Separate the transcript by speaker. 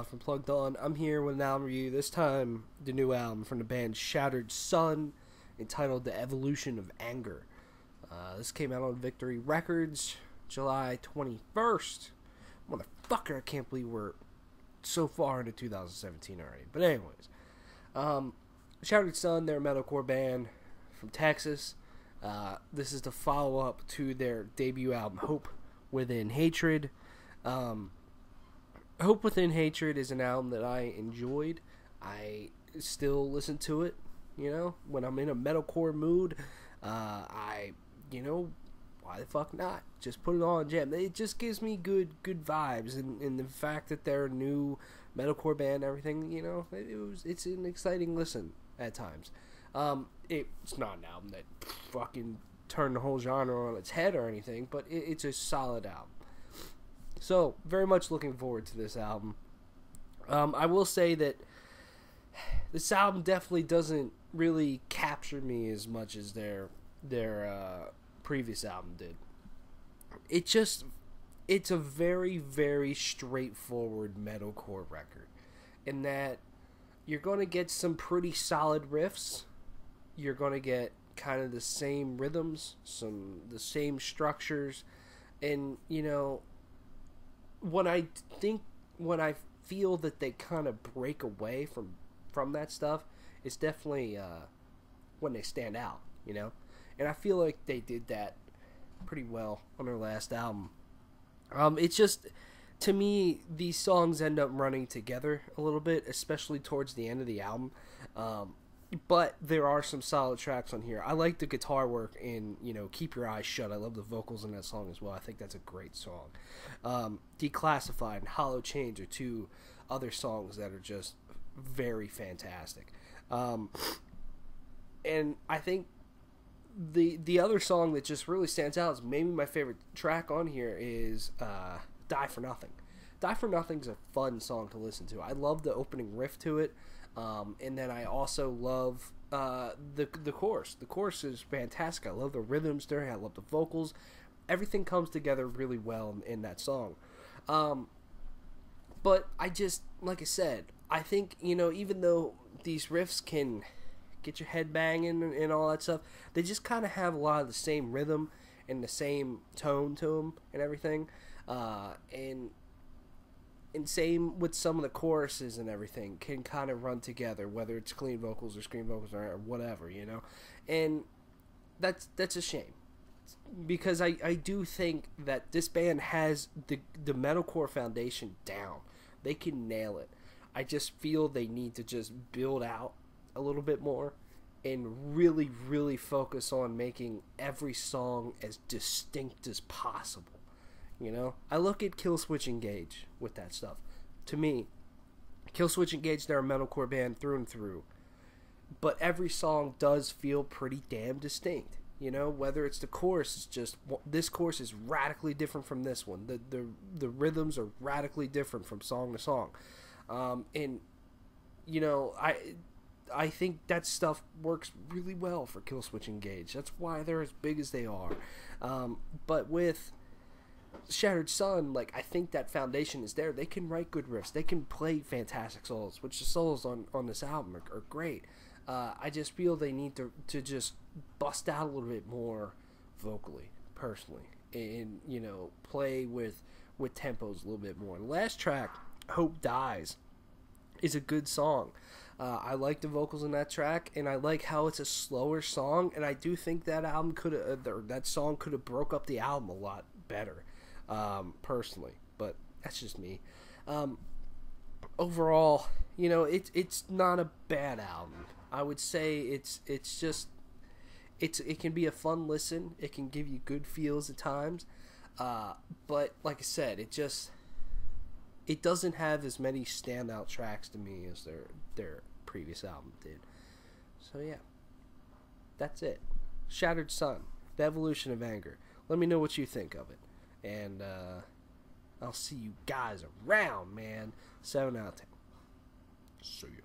Speaker 1: from Plugged On. I'm here with an album review. This time, the new album from the band Shattered Sun, entitled The Evolution of Anger. This came out on Victory Records, July 21st. Motherfucker, I can't believe we're so far into 2017 already. But anyways, Shattered Sun, they're a metalcore band from Texas. This is the follow-up to their debut album, Hope Within Hatred. Hope Within Hatred is an album that I enjoyed. I still listen to it, when I'm in a metalcore mood. Why the fuck not? Just put it on jam. It just gives me good vibes, and the fact that they're a new metalcore band and everything, it's an exciting listen at times. It's not an album that fucking turned the whole genre on its head or anything, but it's a solid album. So, very much looking forward to this album. I will say that this album definitely doesn't really capture me as much as their previous album did. It's a very, very straightforward metalcore record, in that you're going to get some pretty solid riffs. You're going to get kind of the same rhythms, the same structures, and when I feel that they kind of break away from that stuff, it's definitely when they stand out, and I feel like they did that pretty well on their last album. It's just, to me, these songs end up running together a little bit, especially towards the end of the album. But there are some solid tracks on here. I like the guitar work in, Keep Your Eyes Shut. I love the vocals in that song as well. I think that's a great song. Declassified and Hollow Change are two other songs that are just very fantastic. And I think the other song that just really stands out, is maybe my favorite track on here, is Die For Nothing. Die For Nothing's a fun song to listen to. I love the opening riff to it. And then I also love the chorus. The chorus is fantastic. I love the rhythms there. I love the vocals. Everything comes together really well in that song. But I just, like I said, I think, even though these riffs can get your head banging and all that stuff, they just kind of have a lot of the same rhythm and the same tone to them and everything. And same with some of the choruses and everything can kind of run together, whether it's clean vocals or scream vocals or whatever, And that's a shame, because I do think that this band has the metalcore foundation down. They can nail it. I just feel they need to just build out a little bit more and really, really focus on making every song as distinct as possible. I look at Killswitch Engage with that stuff. To me, Killswitch Engage, they're a metalcore band through and through. But every song does feel pretty damn distinct. Whether it's the chorus, it's just, this chorus is radically different from this one. The rhythms are radically different from song to song. I think that stuff works really well for Killswitch Engage. That's why they're as big as they are. But with Shattered Sun, I think that foundation is there. They can write good riffs. They can play fantastic solos, which the solos on this album are great. I just feel they need to just bust out a little bit more vocally, personally, and play with tempos a little bit more. The last track, Hope Dies, is a good song. I like the vocals in that track, and I like how it's a slower song, and I do think that that song could have broke up the album a lot better. Personally, but that's just me. Overall, it's not a bad album. I would say it can be a fun listen. It can give you good feels at times. But like I said, it doesn't have as many standout tracks to me as their previous album did. So yeah, that's it. Shattered Sun, The Evolution of Anger. Let me know what you think of it. And I'll see you guys around, man. 7 out of 10. See ya.